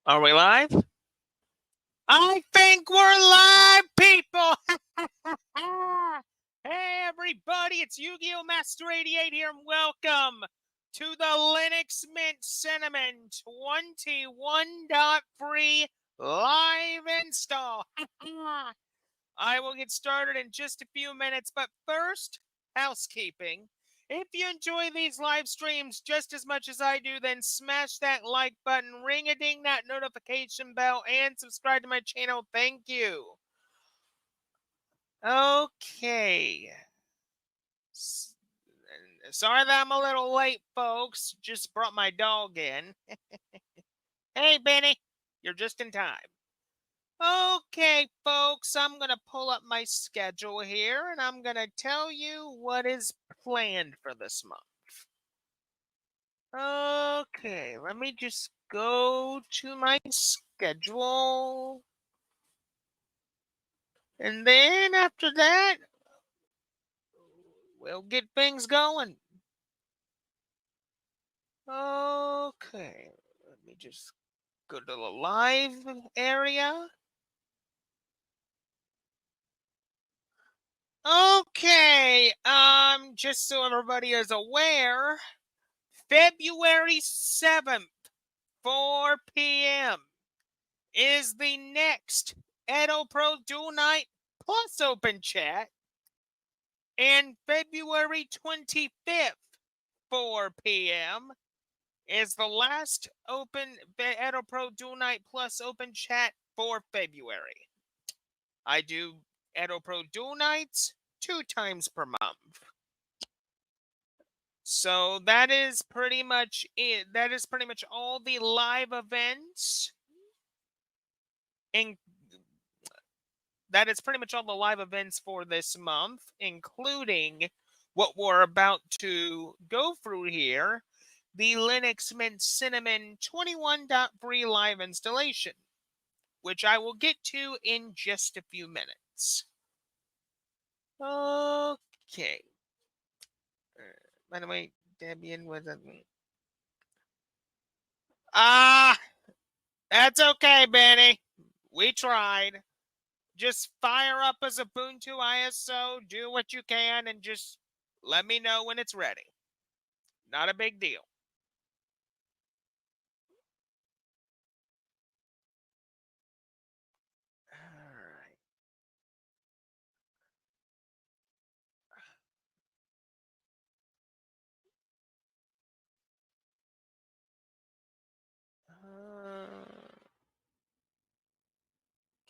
Are we live? I think we're live, people! Hey, everybody, it's Yu-Gi-Oh! Master 88 here, and welcome to the Linux Mint Cinnamon 21.3 live install. I will get started in just a few minutes, but first, housekeeping. If you enjoy these live streams just as much as I do, then smash that like button, ring-a-ding that notification bell, and subscribe to my channel. Thank you. Okay. Sorry that I'm a little late, folks. Just brought my dog in. Hey, Benny. You're just in time. Okay, folks, I'm going to pull up my schedule here, and I'm going to tell you what is planned for this month. Okay, let me just go to my schedule. And then after that, we'll get things going. Okay, let me just go to the live area. Okay, just so everybody is aware, February 7th, 4 p.m. is the next Edo Pro Duel Night plus Open Chat. And February 25th, 4 p.m. is the last open Edo Pro Duel Night plus Open Chat for February. I do Edo Pro Duel Nights 2 times per month. So that is pretty much it. That is pretty much all the live events. That is pretty much all the live events for this month, including what we're about to go through here, the Linux Mint Cinnamon 21.3 live installation, which I will get to in just a few minutes. Okay. By the way, Debian was a... That's okay, Benny. We tried. Just fire up as Ubuntu ISO, do what you can, and just let me know when it's ready. Not a big deal.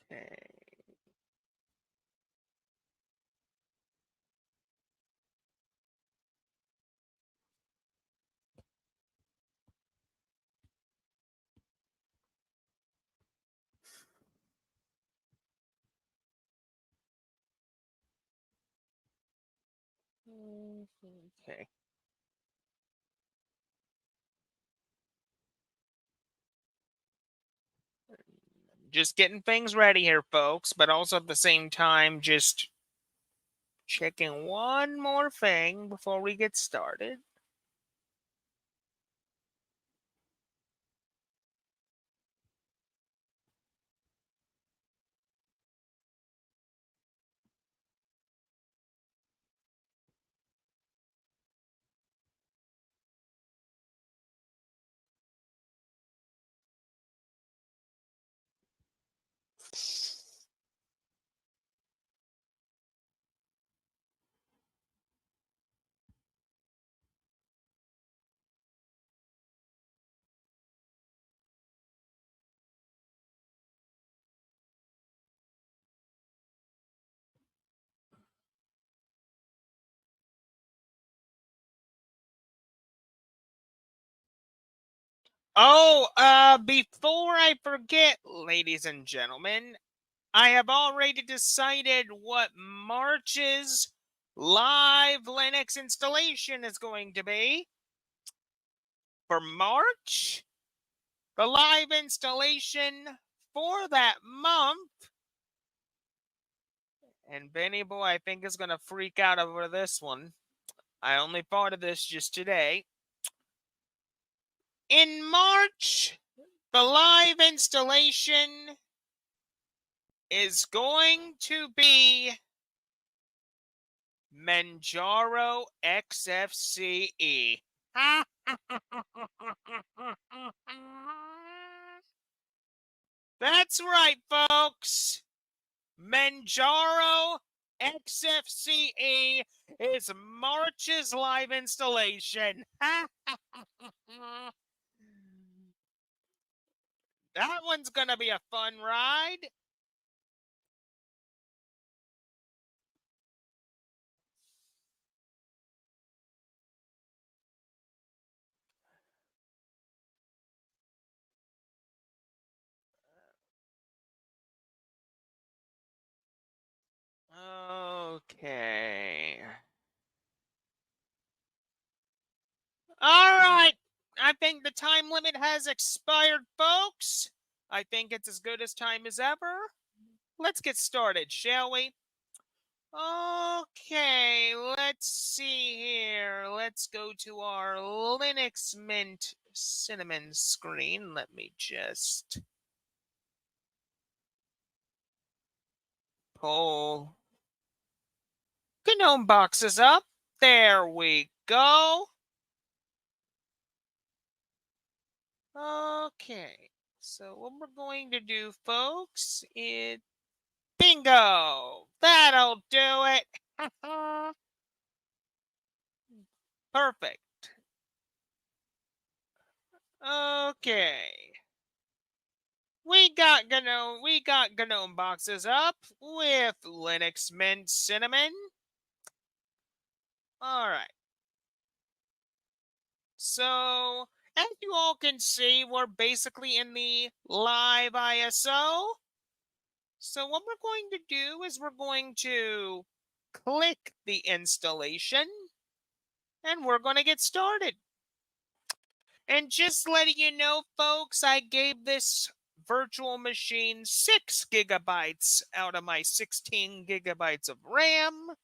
Okay. Okay. Just getting things ready here, folks, but also at the same time, just checking one more thing before we get started. Oh, before I forget, ladies and gentlemen, I have already decided what March's live Linux installation is going to be. For March, the live installation for that month, and Benny Boy, I think, is going to freak out over this one. I only thought of this just today. In March, The live installation is going to be Manjaro XFCE. That's right, folks. Manjaro XFCE is March's live installation. That one's going to be a fun ride. Okay. All right. I think the time limit has expired, folks. I think it's as good as time as ever. Let's get started, shall we? Okay, let's see here. Let's go to our Linux Mint Cinnamon screen. Let me just pull GNOME boxes up. There we go. Okay, so what we're going to do, folks, is bingo! That'll do it! Perfect. Okay. We got GNOME boxes up with Linux Mint Cinnamon. All right. So, as you all can see, we're basically in the live ISO. So what we're going to do is we're going to click the installation and we're going to get started. And just letting you know, folks, I gave this virtual machine 6 gigabytes out of my 16 gigabytes of RAM,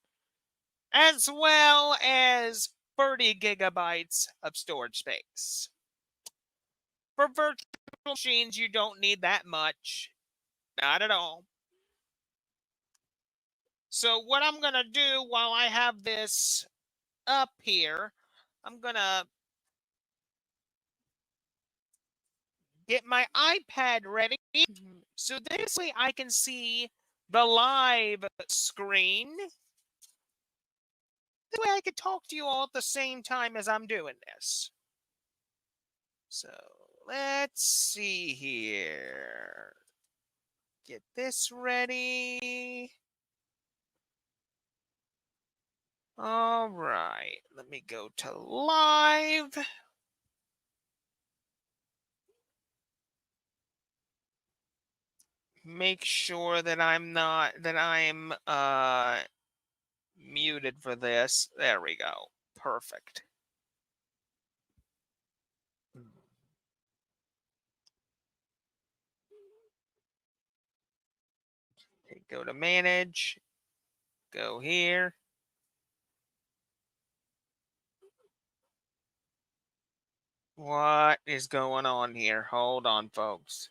as well as 30 gigabytes of storage space. For virtual machines, you don't need that much. Not at all. So what I'm going to do while I have this up here, I'm going to get my iPad ready. So this way I can see the live screen. This way I can talk to you all at the same time as I'm doing this. So let's see here. Get this ready. All right, let me go to live. Make sure that I'm muted for this. There we go. Perfect. Okay, go to manage. Go here. What is going on here? Hold on, folks.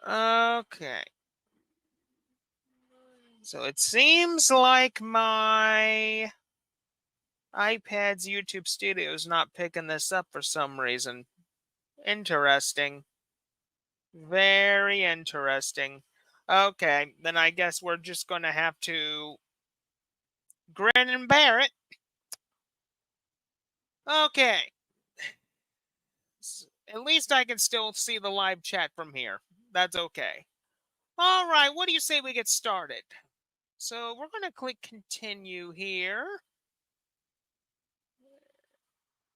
Okay. So it seems like my iPad's YouTube Studio is not picking this up for some reason. Interesting. Very interesting. Okay, then I guess we're just going to have to grin and bear it. Okay. At least I can still see the live chat from here. That's okay. All right, what do you say we get started? So we're going to click continue here.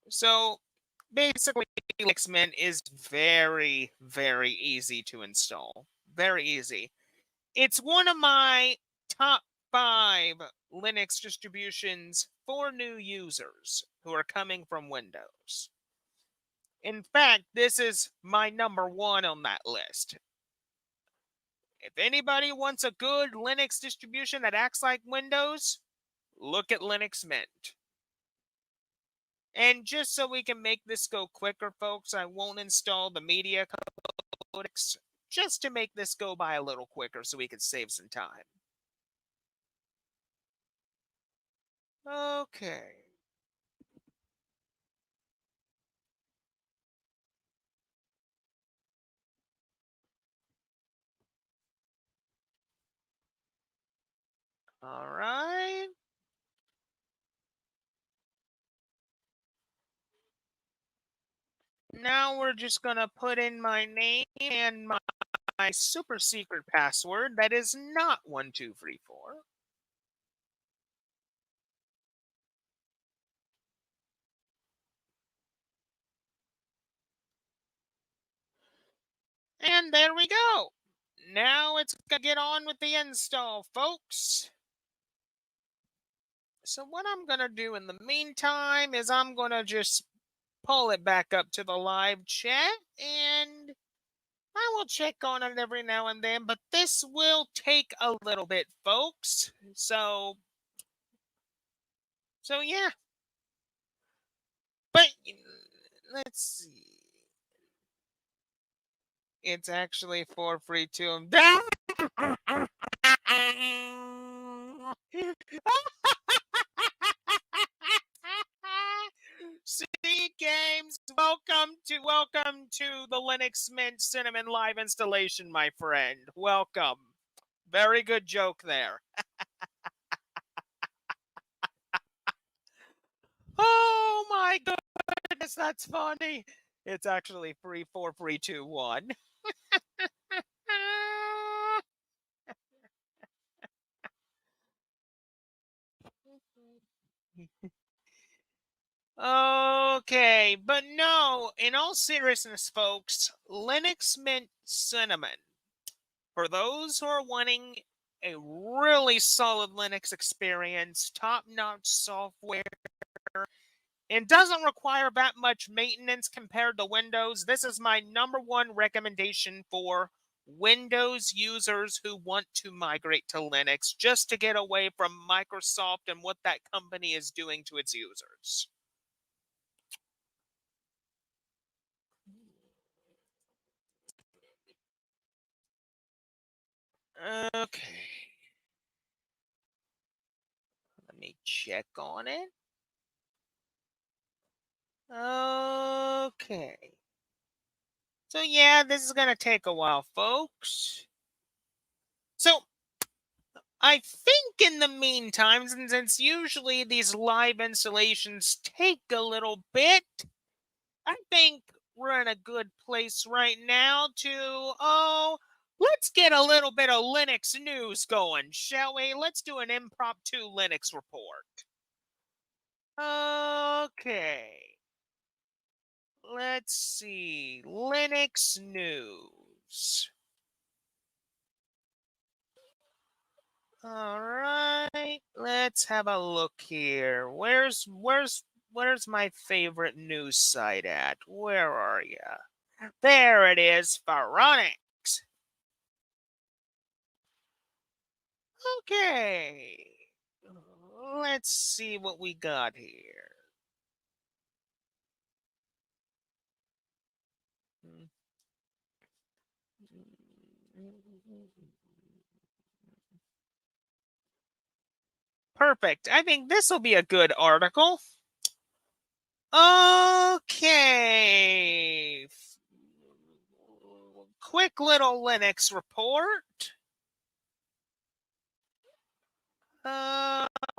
So basically, Linux Mint is very, very easy to install. Very easy. It's one of my top 5 Linux distributions for new users who are coming from Windows. In fact, this is my number 1 on that list. If anybody wants a good Linux distribution that acts like Windows, look at Linux Mint. And just so we can make this go quicker, folks, I won't install the media codecs just to make this go by a little quicker so we can save some time. Okay. All right. Now we're just going to put in my name and my super secret password that is not 1234. And there we go. Now it's going to get on with the install, folks. So what I'm going to do in the meantime is I'm going to just pull it back up to the live chat, and I will check on it every now and then, but this will take a little bit, folks. So yeah. But let's see. It's actually 432. C Games, welcome to the Linux Mint Cinnamon live installation, my friend. Welcome. Very good joke there. Oh my goodness, that's funny. It's actually 34321. Okay, but no, in all seriousness, folks, Linux Mint Cinnamon. For those who are wanting a really solid Linux experience, top-notch software, and doesn't require that much maintenance compared to Windows, this is my number one recommendation for Windows users who want to migrate to Linux just to get away from Microsoft and what that company is doing to its users. Okay. Let me check on it. Okay. So yeah, this is going to take a while, folks. So I think in the meantime, since usually these live installations take a little bit, I think we're in a good place right now let's get a little bit of Linux news going, shall we? Let's do an impromptu Linux report. Okay. Let's see. Linux news. All right. Let's have a look here. Where's my favorite news site at? Where are you? There it is, Phoronix. Okay. Let's see what we got here. Perfect. I think this will be a good article. Okay. Quick little Linux report.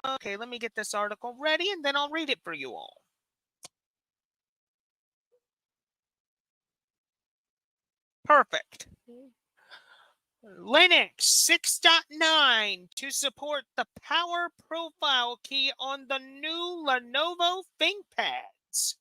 Okay, let me get this article ready and then I'll read it for you all. Perfect. Linux 6.9 to support the power profile key on the new Lenovo ThinkPads.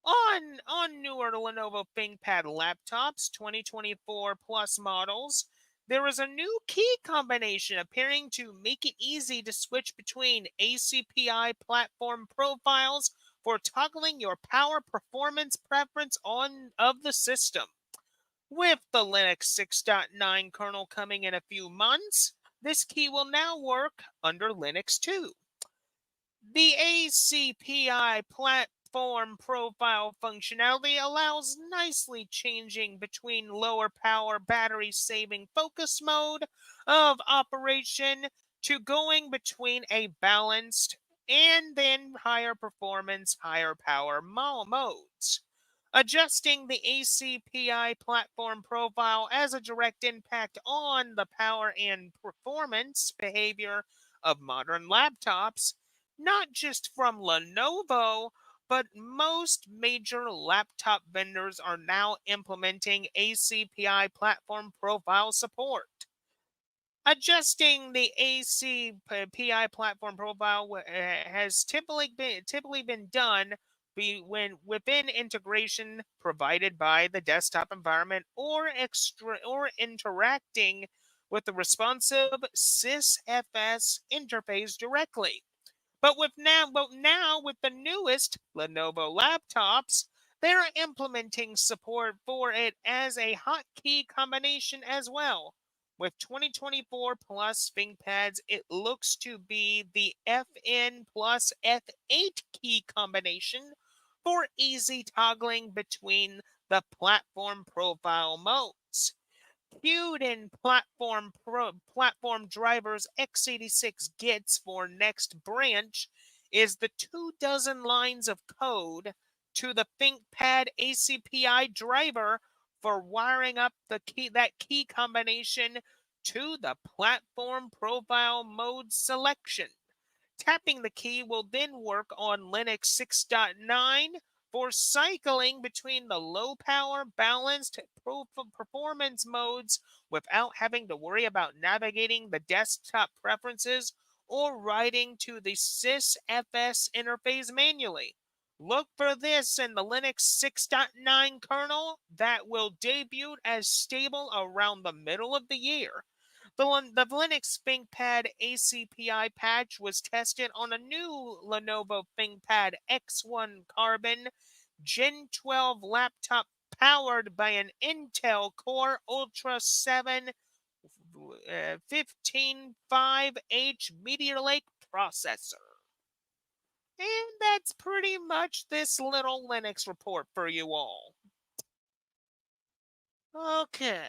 On newer Lenovo ThinkPad laptops, 2024 plus models, there is a new key combination appearing to make it easy to switch between ACPI platform profiles for toggling your power performance preference of the system. With the Linux 6.9 kernel coming in a few months, this key will now work under Linux 2. The ACPI platform profile functionality allows nicely changing between lower power battery saving focus mode of operation to going between a balanced and then higher performance, higher power modes. Adjusting the ACPI platform profile has a direct impact on the power and performance behavior of modern laptops, not just from Lenovo, but most major laptop vendors are now implementing ACPI platform profile support. Adjusting the ACPI platform profile has typically been done when within integration provided by the desktop environment or interacting with the responsive sysfs interface directly. But now with the newest Lenovo laptops, they're implementing support for it as a hotkey combination as well. With 2024 plus ThinkPads, it looks to be the FN plus F8 key combination for easy toggling between the platform profile modes. Qt platform drivers x86 gets for next branch is the 24 lines of code to the ThinkPad ACPI driver for wiring up that key combination to the platform profile mode selection. Tapping the key will then work on Linux 6.9 for cycling between the low power balanced performance modes without having to worry about navigating the desktop preferences or writing to the sysfs interface manually. Look for this in the Linux 6.9 kernel that will debut as stable around the middle of the year. The Linux ThinkPad ACPI patch was tested on a new Lenovo ThinkPad X1 Carbon Gen 12 laptop powered by an Intel Core Ultra 7 155H Meteor Lake processor. And that's pretty much this little Linux report for you all. Okay.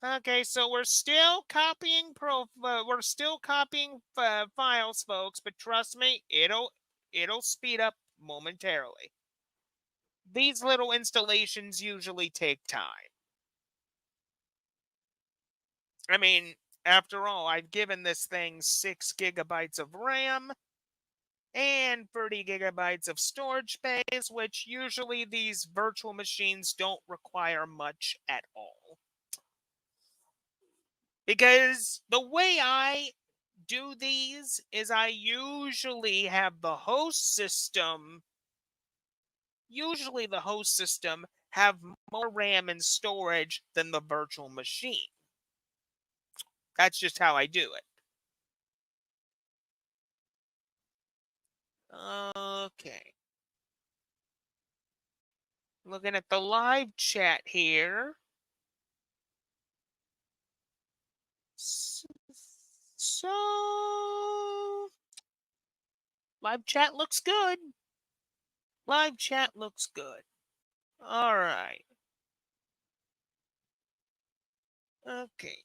Okay, so we're still copying files, folks, but trust me, it'll speed up momentarily. These little installations usually take time. I mean, after all, I've given this thing 6 gigabytes of RAM and 30 gigabytes of storage space, which usually these virtual machines don't require much at all. Because the way I do these is I usually have the host system have more RAM and storage than the virtual machine. That's just how I do it. Okay. Looking at the live chat here. So live chat looks good. Live chat looks good. All right. Okay.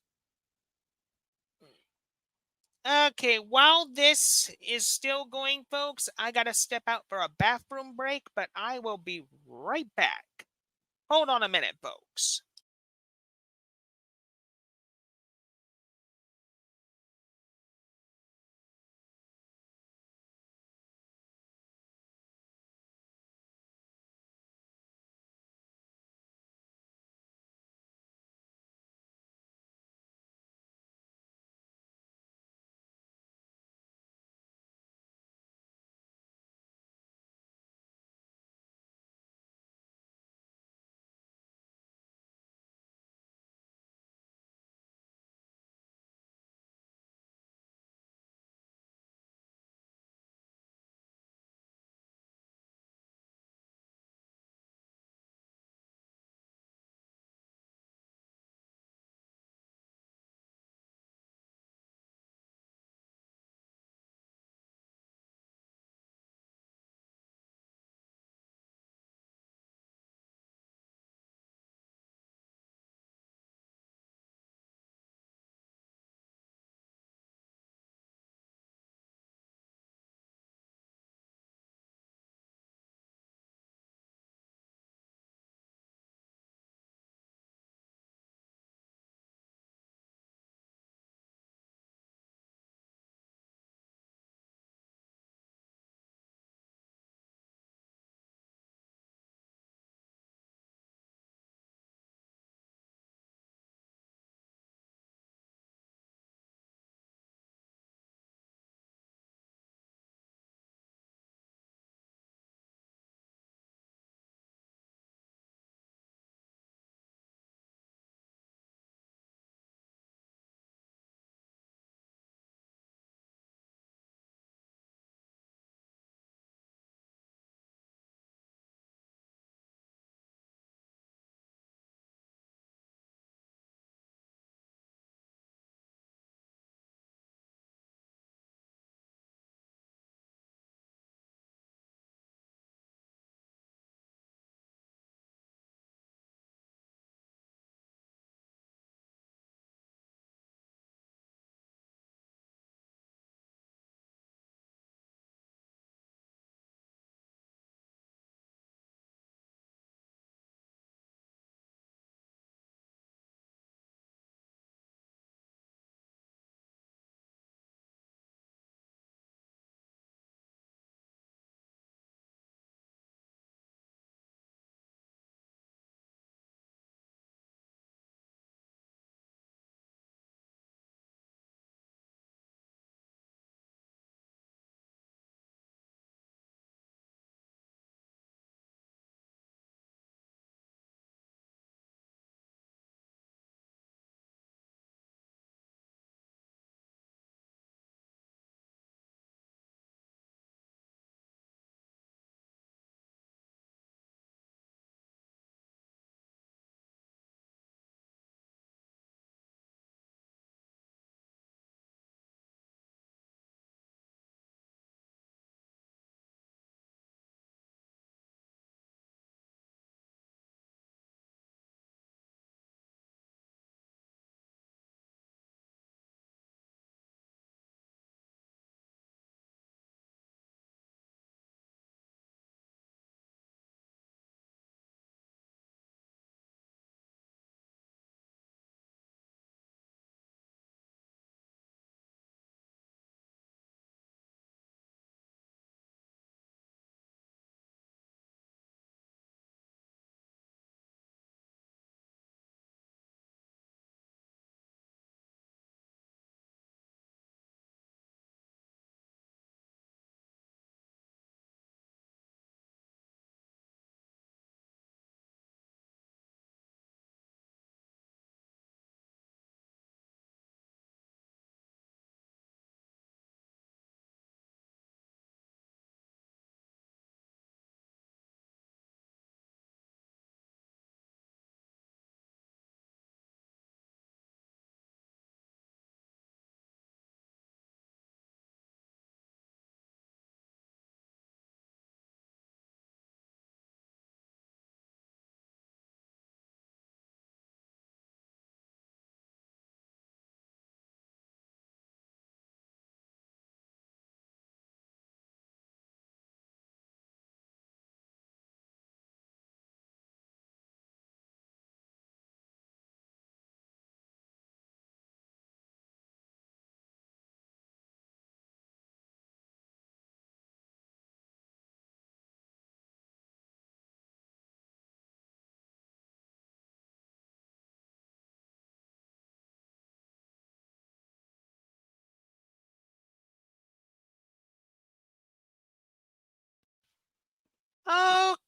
Okay, while this is still going, folks, I gotta step out for a bathroom break, but I will be right back. Hold on a minute, folks.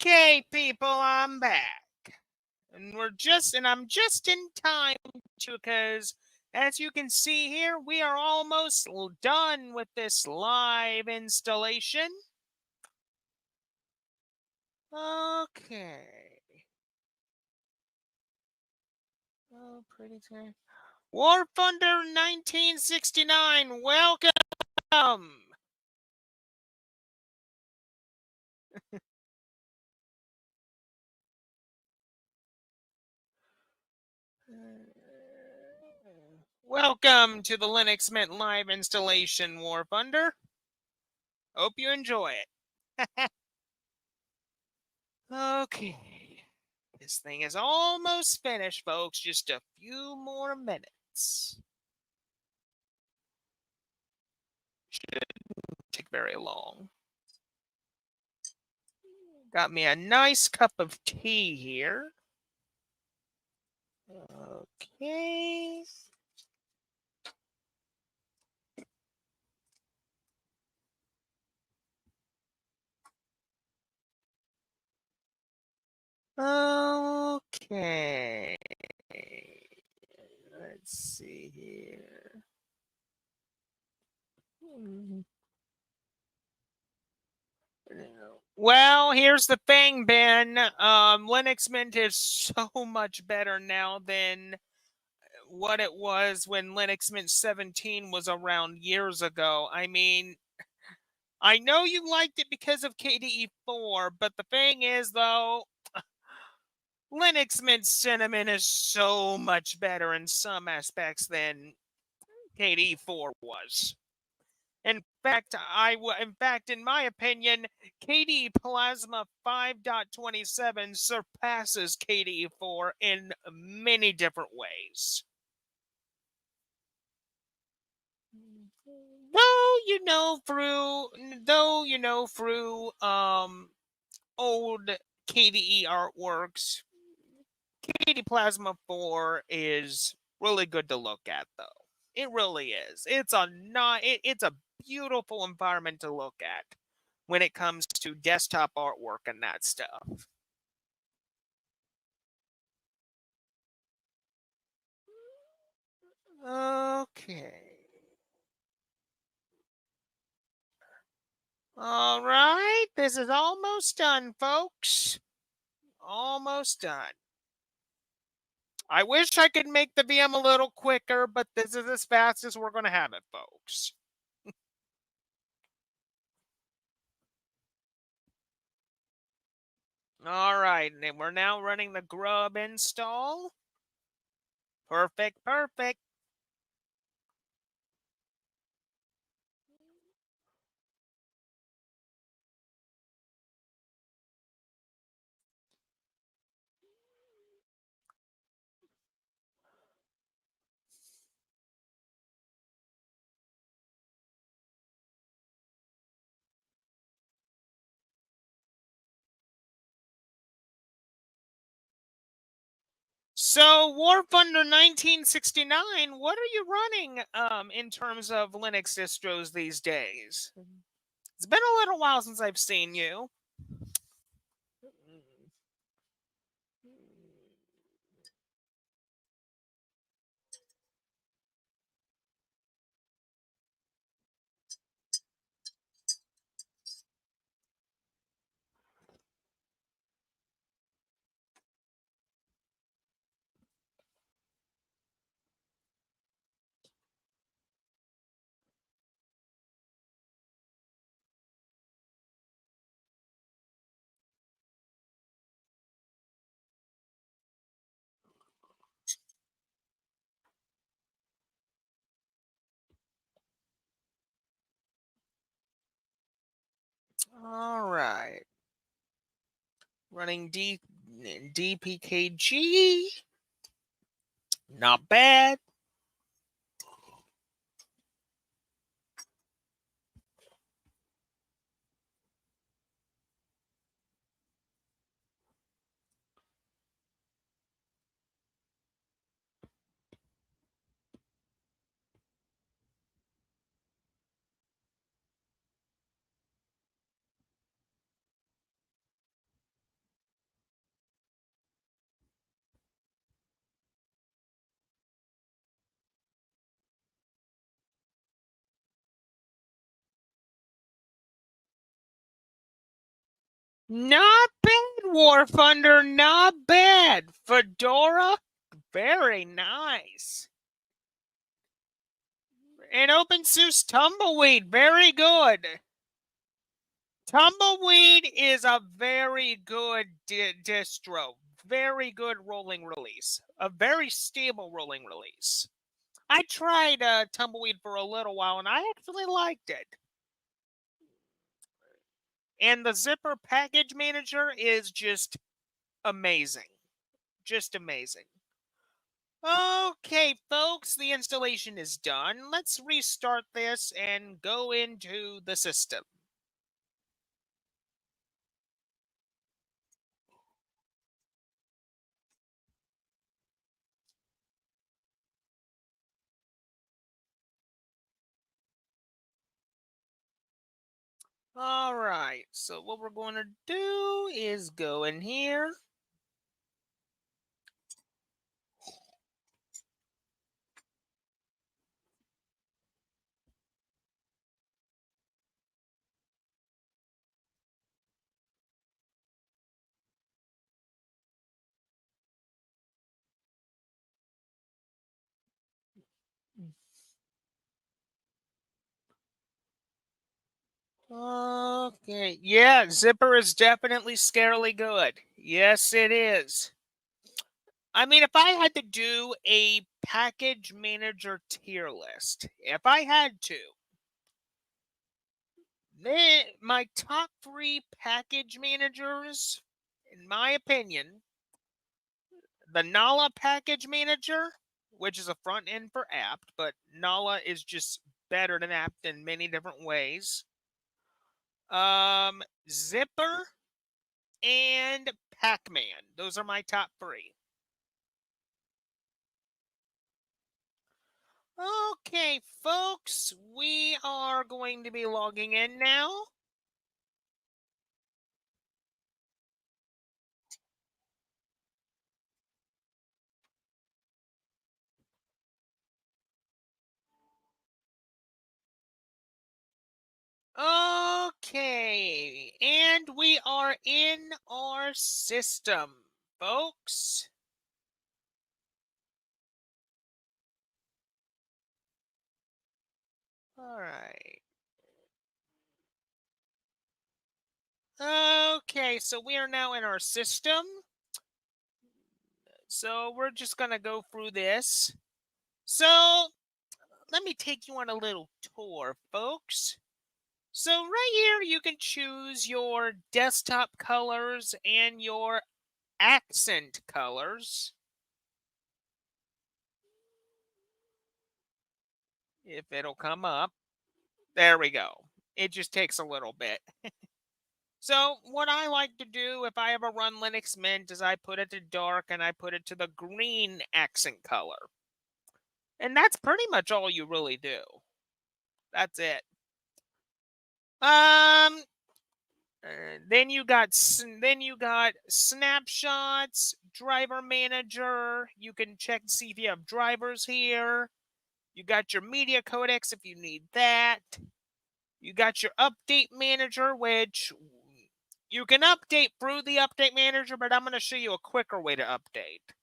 Okay, people, I'm back. And I'm just in time because as you can see here, we are almost done with this live installation. Okay. Oh, pretty time. War Thunder 1969, welcome! Welcome to the Linux Mint live installation, War Thunder. Hope you enjoy it. Okay. This thing is almost finished, folks. Just a few more minutes. Shouldn't take very long. Got me a nice cup of tea here. Okay. Okay. Let's see here. Well, here's the thing, Ben. Linux Mint is so much better now than what it was when Linux Mint 17 was around years ago. I mean, I know you liked it because of KDE 4, but the thing is, though, Linux Mint Cinnamon is so much better in some aspects than KDE 4 was. In fact, in my opinion, KDE Plasma 5.27 surpasses KDE 4 in many different ways. Through old KDE artworks, KDE Plasma 4 is really good to look at, though. It really is. It's a beautiful environment to look at when it comes to desktop artwork and that stuff. Okay. All right, this is almost done, folks. Almost done. I wish I could make the VM a little quicker, but this is as fast as we're going to have it, folks. All right, and we're now running the grub install. Perfect, perfect. So, War Thunder 1969, what are you running in terms of Linux distros these days? It's been a little while since I've seen you. All right. Running DPKG. Not bad. Not bad, War Thunder, not bad. Fedora, very nice. And OpenSUSE Tumbleweed, very good. Tumbleweed is a very good distro. Very good rolling release. A very stable rolling release. I tried Tumbleweed for a little while and I actually liked it. And the Zypper package manager is just amazing. Just amazing. Okay, folks, the installation is done. Let's restart this and go into the system. All right, so what we're going to do is go in here. Okay, yeah, Zypper is definitely scarily good. Yes, it is. I mean, if I had to do a package manager tier list, if I had to, then my top 3 package managers, in my opinion, the Nala package manager, which is a front end for apt, but Nala is just better than apt in many different ways. Zypper and Pac-Man. Those are my top 3. Okay, folks, we are going to be logging in now. Okay, and we are in our system, folks. All right. Okay, so we are now in our system. So we're just going to go through this. So let me take you on a little tour, folks. So right here, you can choose your desktop colors and your accent colors. If it'll come up. There we go. It just takes a little bit. So what I like to do if I ever run Linux Mint is I put it to dark and I put it to the green accent color. And that's pretty much all you really do. That's it. Um then you got snapshots, driver manager. You can check to see if you have drivers here. You got your media codecs if you need that. You got your update manager, which you can update through the update manager, but I'm going to show you a quicker way to update.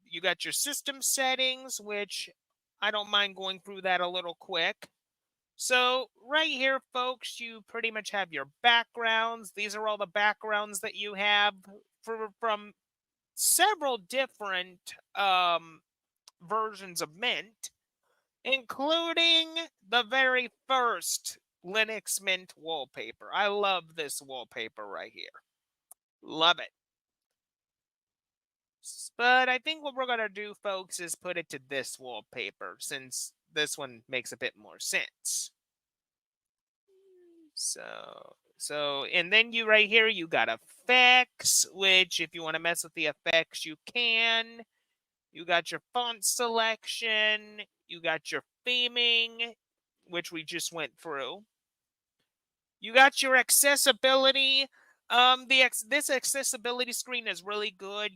You got your system settings, which I don't mind going through that a little quick. So right here, folks, you pretty much have your backgrounds. These are all the backgrounds that you have from several different versions of Mint, including the very first Linux Mint wallpaper. I love this wallpaper right here. Love it. But I think what we're going to do, folks, is put it to this wallpaper since this one makes a bit more sense. So, and then you right here, you got effects, which if you want to mess with the effects, you can. You got your font selection. You got your theming, which we just went through. You got your accessibility. This accessibility screen is really good,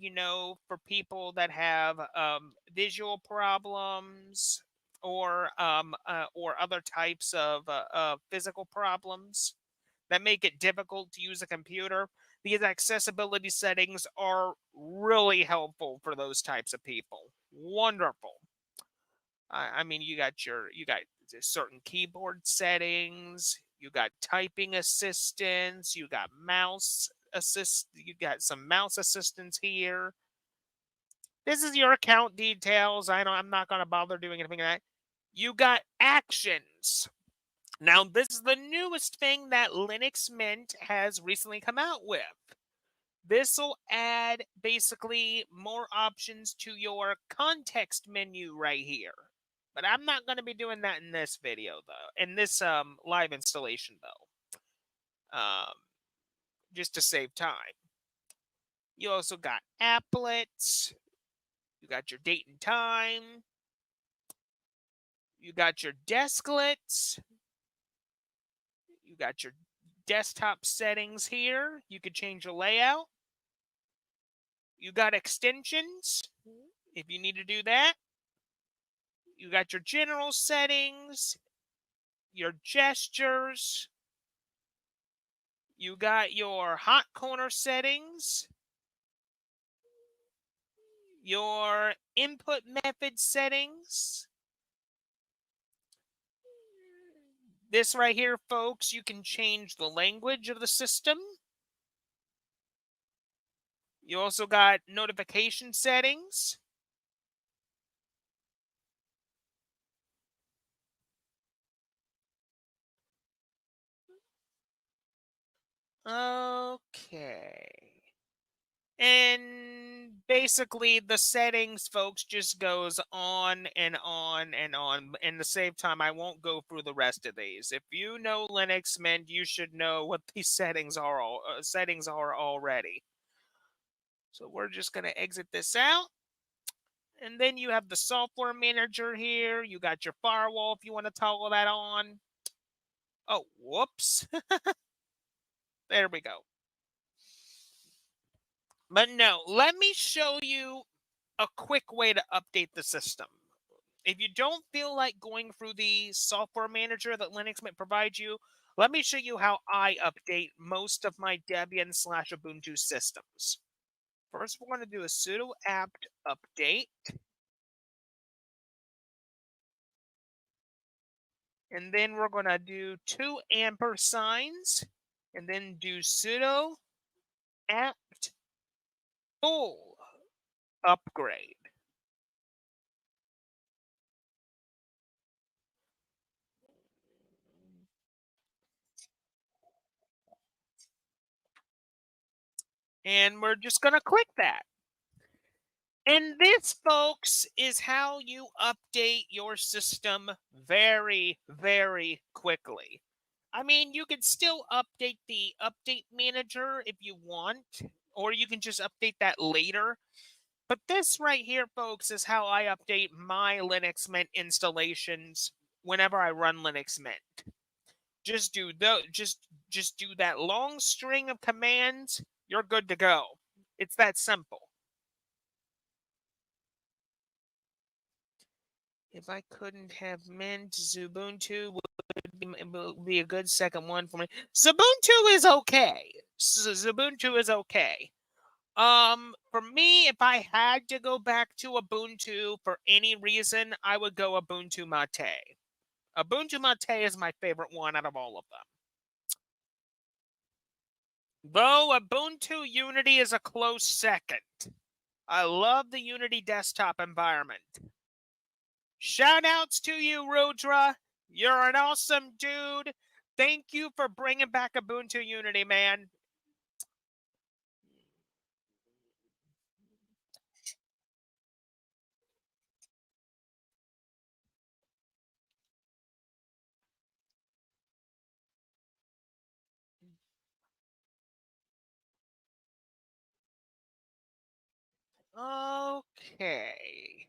for people that have visual problems or other types of physical problems that make it difficult to use a computer. These accessibility settings are really helpful for those types of people. Wonderful. I mean, you got certain keyboard settings, you got typing assistance, you got you got some mouse assistance here. This is your account details. I'm not going to bother doing anything like that. You got actions. Now, this is the newest thing that Linux Mint has recently come out with. This will add basically more options to your context menu right here. But I'm not going to be doing that in this video, though. In this live installation, though. Just to save time. You also got applets. You got your date and time. You got your desklets. You got your desktop settings here. You could change the layout. You got extensions if you need to do that. You got your general settings, your gestures. You got your hot corner settings, your input method settings. This right here, folks, you can change the language of the system. You also got notification settings. Okay. And basically the settings, folks, just goes on and on and on. And to save time, I won't go through the rest of these. If you know Linux Mint, you should know what these settings are already. So we're just going to exit this out. And then you have the software manager here. You got your firewall if you want to toggle that on. Oh, whoops. There we go. But no, let me show you a quick way to update the system. If you don't feel like going through the software manager that Linux Mint provides you, let me show you how I update most of my Debian/Ubuntu systems. First, we're going to do a sudo apt update. And then we're going to do 2 ampersigns. And then do sudo apt full upgrade. And we're just going to click that. And this, folks, is how you update your system very, very quickly. I mean, you can still update the update manager if you want, or you can just update that later. But this right here, folks, is how I update my Linux Mint installations whenever I run Linux Mint. Just do just do that long string of commands, you're good to go. It's that simple. If I couldn't have Mint, Ubuntu would be a good second one for me. Ubuntu is okay. Ubuntu is okay. For me, if I had to go back to Ubuntu for any reason, I would go Ubuntu Mate. Ubuntu Mate is my favorite one out of all of them. Though Ubuntu Unity is a close second. I love the Unity desktop environment. Shout outs to you, Rudra. You're an awesome dude. Thank you for bringing back Ubuntu Unity, man. Okay.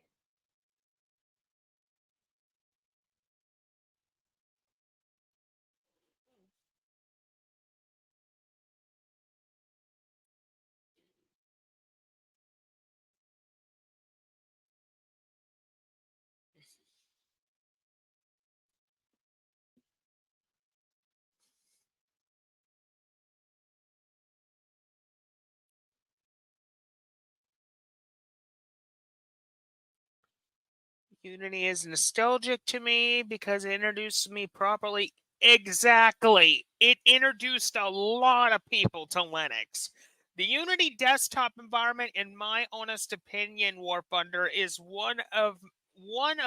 Unity is nostalgic to me because it introduced me properly. Exactly. It introduced a lot of people to Linux. The Unity desktop environment, in my honest opinion, War Thunder, is one of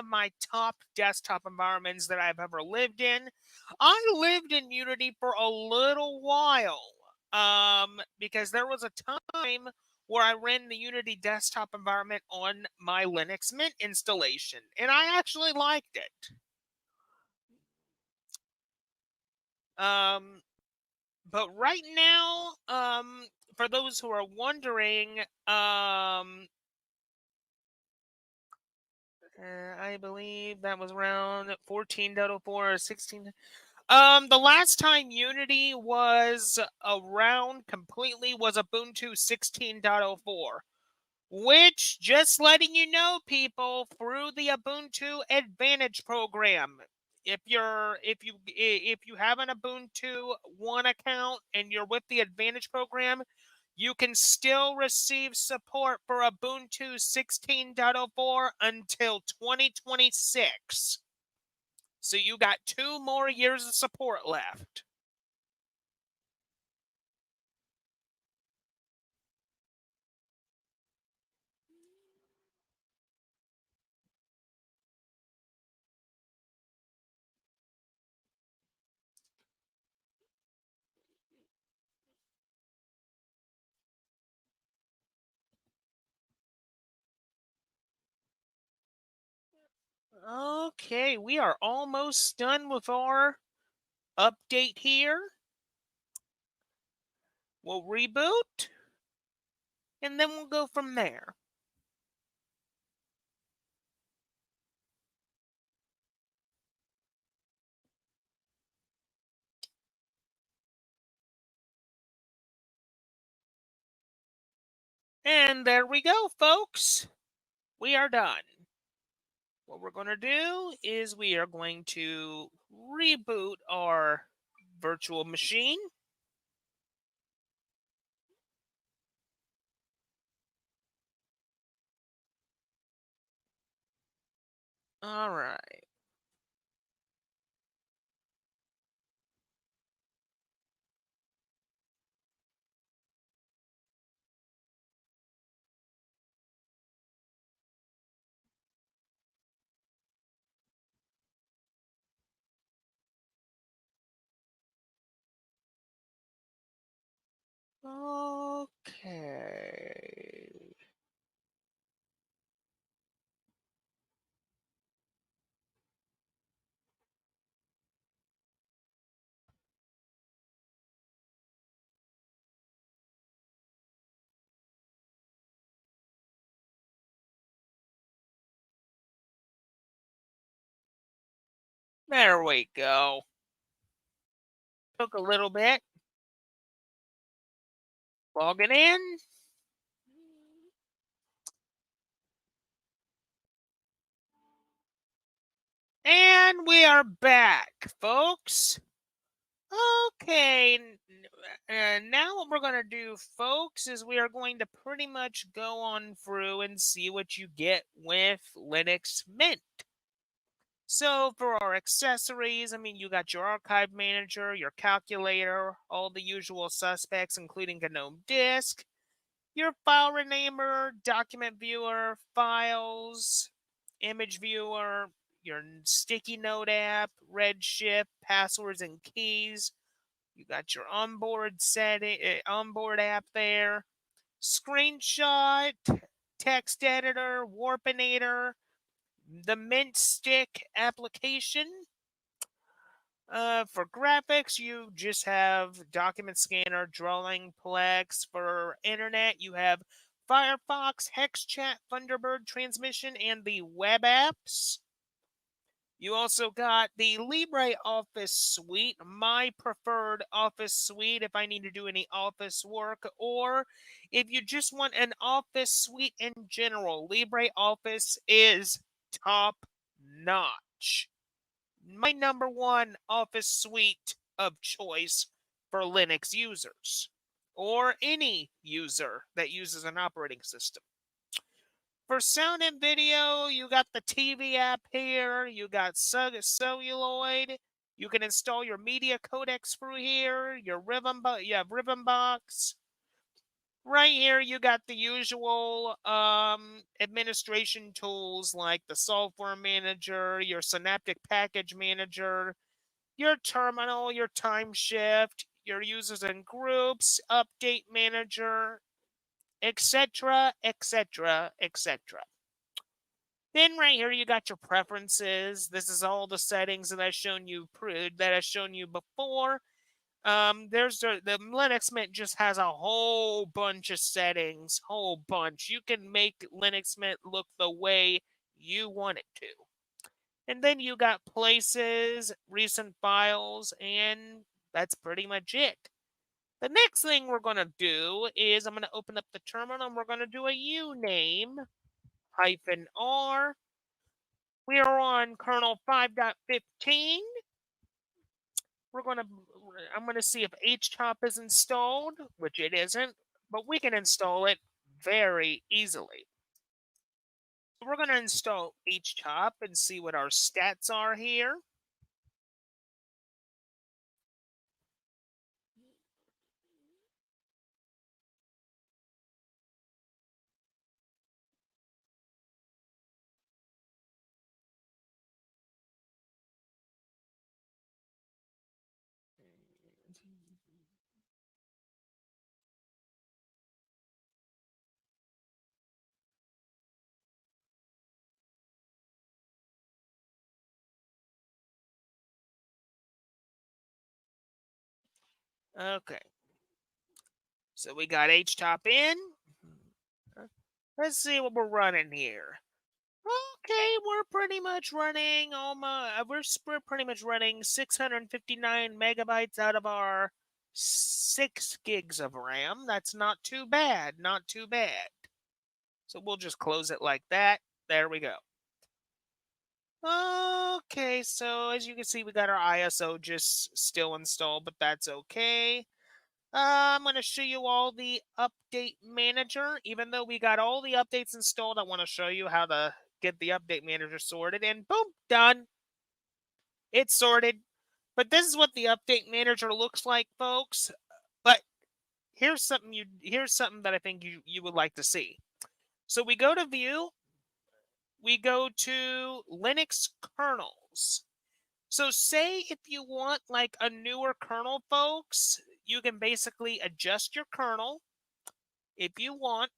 my top desktop environments that I've ever lived in. I lived in Unity for a little while. Because there was a time where I ran the Unity desktop environment on my Linux Mint installation, and I actually liked it. But right now, for those who are wondering, I believe that was around 14.04 or 16. The last time Unity was around completely was Ubuntu 16.04. Which, just letting you know, people, through the Ubuntu Advantage program, if you have an Ubuntu One account and you're with the Advantage program, you can still receive support for Ubuntu 16.04 until 2026. So you got 2 more years of support left. Okay, we are almost done with our update here. We'll reboot, and then we'll go from there. And there we go, folks. We are done. What we're going to do is we are going to reboot our virtual machine. All right. Okay. There we go. Took a little bit. Logging in. And we are back, folks. Okay. Now what we're going to do, folks, is we are going to pretty much go on through and see what you get with Linux Mint. So for our accessories, I mean, you got your archive manager, your calculator, all the usual suspects, including a GNOME disk, your file renamer, document viewer, files, image viewer, your sticky note app, Redshift, passwords and keys. You got your onboard app there, screenshot, text editor, Warpinator, the Mint Stick application. For graphics, you just have Document Scanner, Drawingplex. For internet, you have Firefox, HexChat, Thunderbird Transmission, and the web apps. You also got the LibreOffice suite, my preferred office suite if I need to do any office work, or if you just want an office suite in general, LibreOffice is top notch. My number one office suite of choice for Linux users or any user that uses an operating system. For sound and video, you got the TV app here. You got celluloid. You can install your media codecs through here. Your you have Rhythmbox. Right here, you got the usual administration tools like the software manager, your Synaptic Package Manager, your terminal, your time shift, your users and groups, update manager, etc., etc., etc. Then right here you got your preferences. This is all the settings that I've shown you before. There's the Linux Mint just has a whole bunch of settings, whole bunch. You can make Linux Mint look the way you want it to. And then you got places, recent files, and that's pretty much it. The next thing we're going to do is I'm going to open up the terminal and we're going to do a uname -R. We are on kernel 5.15. I'm going to see if HTOP is installed, which it isn't, but we can install it very easily. So we're going to install HTOP and see what our stats are here. Okay. So we got HTOP in. Let's see what we're running here. Okay, we're pretty much running we're pretty much running 659 megabytes out of our 6 gigs of RAM. That's not too bad, not too bad. So we'll just close it like that. There we go. Okay, so as you can see, we got our ISO just still installed, but that's okay. I'm going to show you all the update manager. Even though we got all the updates installed, I want to show you how to get the update manager sorted, and boom, done. It's sorted. But this is what the update manager looks like, folks. But here's something that I think you would like to see. So we go to view, we go to Linux kernels. So say if you want like a newer kernel, folks, you can basically adjust your kernel if you want.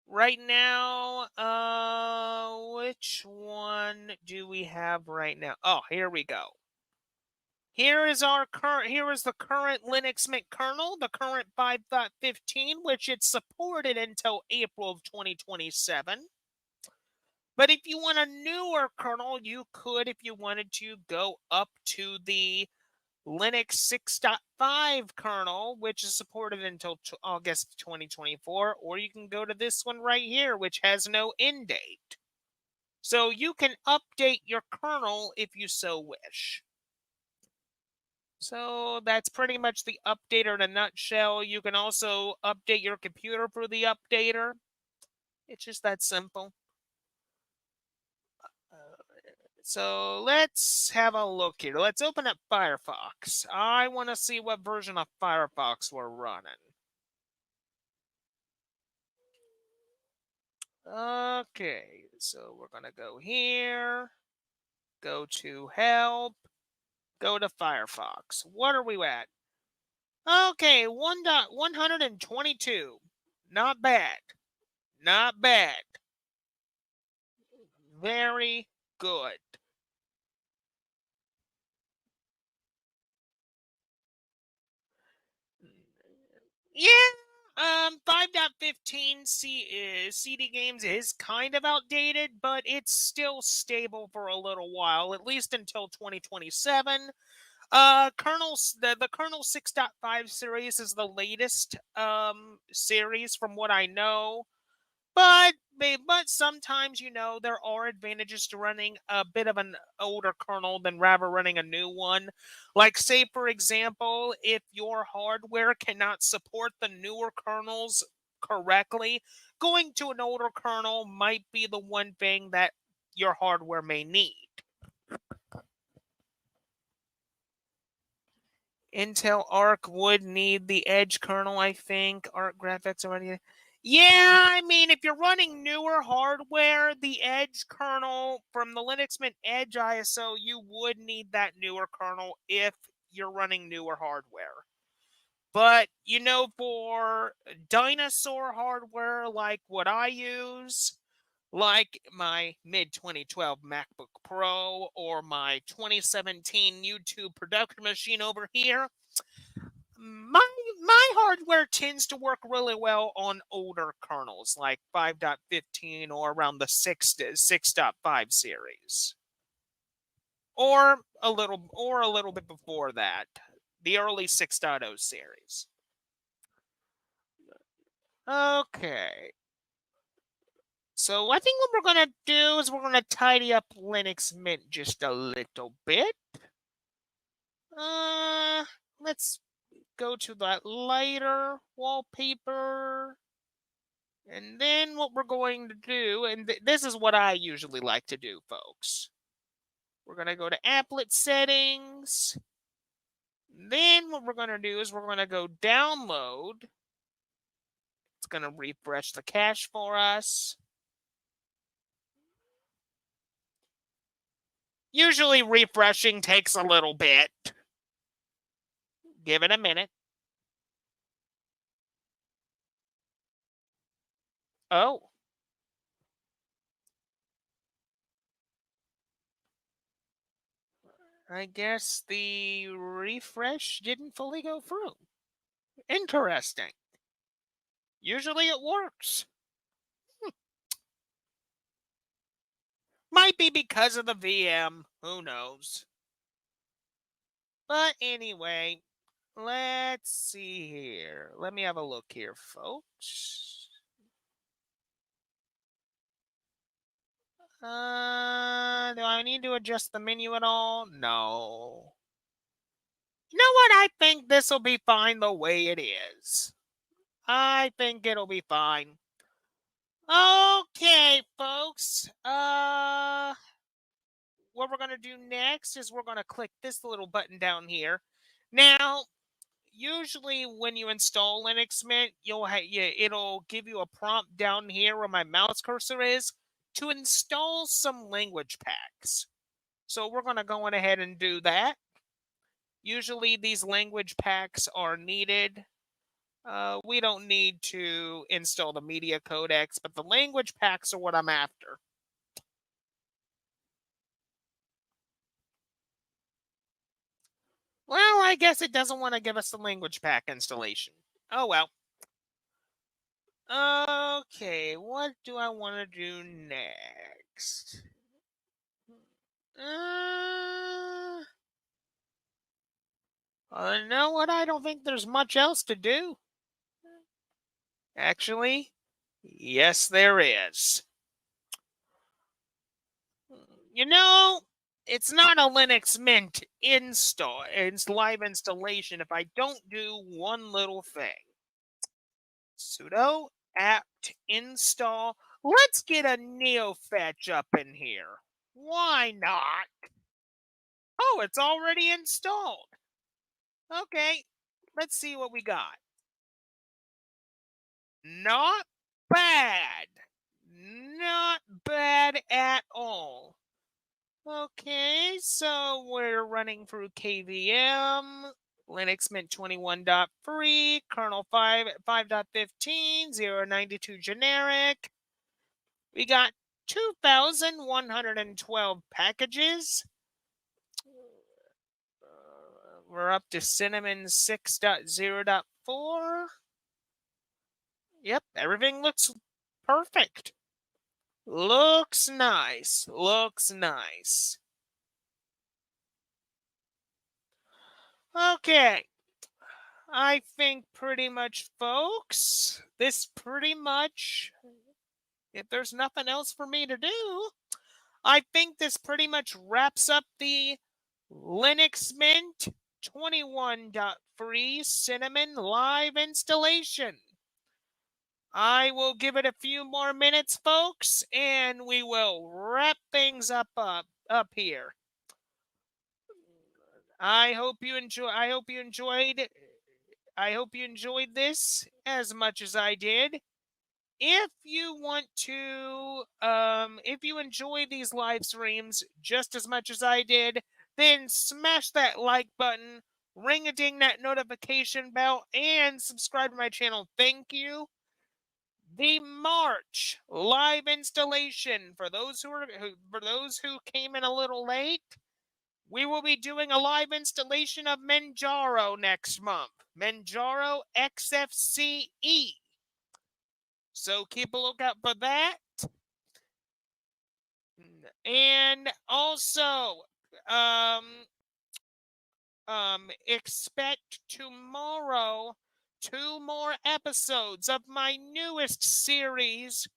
Right now, which one do we have right now? Oh, here we go. Here is the current Linux Mint kernel, the current 5.15, which it's supported until April of 2027. But if you want a newer kernel, you could, if you wanted to, go up to the Linux 6.5 kernel, which is supported until August 2024, or you can go to this one right here, which has no end date. So you can update your kernel if you so wish. So that's pretty much the updater in a nutshell. You can also update your computer through the updater. It's just that simple. So let's have a look here. Let's open up Firefox. I want to see what version of Firefox we're running. Okay, so we're going to go here, go to help, go to Firefox. What are we at? Okay, 1.122. Not bad. Not bad. Very good. Yeah, 5.15 CD games is kind of outdated, but it's still stable for a little while, at least until 2027. The Kernel 6.5 series is the latest series from what I know. But sometimes, there are advantages to running a bit of an older kernel than rather running a new one. Like, say, for example, if your hardware cannot support the newer kernels correctly, going to an older kernel might be the one thing that your hardware may need. Intel Arc would need the Edge kernel, I think. Arc graphics already. Yeah, I mean, if you're running newer hardware, the Edge kernel from the Linux Mint Edge ISO, you would need that newer kernel if you're running newer hardware. But, for dinosaur hardware like what I use, like my mid-2012 MacBook Pro or my 2017 YouTube production machine over here, my hardware tends to work really well on older kernels like 5.15 or around the 6.5 series. Or a little bit before that, the early 6.0 series. Okay. So I think what we're going to do is we're going to tidy up Linux Mint just a little bit. Let's go to that lighter wallpaper. And then what we're going to do, and this is what I usually like to do, folks. We're going to go to applet settings. Then what we're going to do is we're going to go download. It's going to refresh the cache for us. Usually refreshing takes a little bit. Give it a minute. Oh. I guess the refresh didn't fully go through. Interesting. Usually it works. Might be because of the VM. Who knows? But anyway, let's see here. Let me have a look here, folks. Do I need to adjust the menu at all? No. You know what? I think this will be fine the way it is. I think it'll be fine. Okay, folks. What we're going to do next is we're going to click this little button down here. Now, usually when you install Linux Mint, it'll give you a prompt down here where my mouse cursor is to install some language packs. So we're going to go on ahead and do that. Usually these language packs are needed. We don't need to install the media codecs, but the language packs are what I'm after. Well, I guess it doesn't want to give us the language pack installation. Oh, well. Okay, what do I want to do next? You know what? I don't think there's much else to do. Actually, yes, there is. It's not a Linux Mint install. It's live installation if I don't do one little thing. Sudo apt install. Let's get a NeoFetch up in here. Why not? Oh, it's already installed. Okay, let's see what we got. Not bad. Not bad at all. Okay, so we're running through KVM, Linux Mint 21.3, kernel 5.15, 0.92 generic. We got 2,112 packages. We're up to Cinnamon 6.0.4. Yep, everything looks perfect. Looks nice. Looks nice. Okay. I think pretty much, folks, this pretty much, if there's nothing else for me to do, I think this pretty much wraps up the Linux Mint 21.3 Cinnamon live installation. I will give it a few more minutes, folks, and we will wrap things up here. I hope you enjoyed. I hope you enjoyed this as much as I did. If you want to, if you enjoy these live streams just as much as I did, then smash that like button, ring a ding that notification bell, and subscribe to my channel. Thank you. The March live installation for those who came in a little late. We will be doing a live installation of Manjaro next month. Manjaro XFCE. So keep a lookout for that. And also, expect tomorrow 2 more episodes of my newest series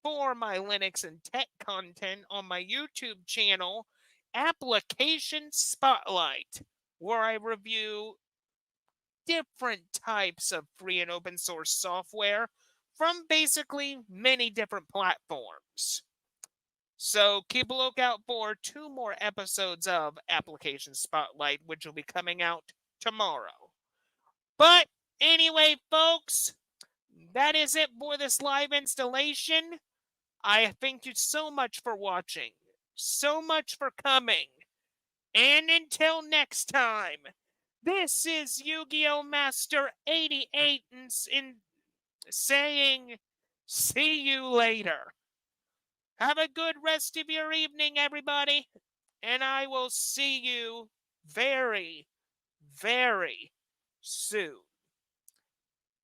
for my Linux and tech content on my YouTube channel, Application Spotlight, where I review different types of free and open source software from basically many different platforms. So keep a lookout for 2 more episodes of Application Spotlight, which will be coming out tomorrow. But anyway, folks, that is it for this live installation. I thank you so much for watching, so much for coming. And until next time, this is Yu-Gi-Oh! Master 88 in saying, see you later. Have a good rest of your evening, everybody, and I will see you very, very soon.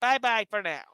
Bye-bye for now.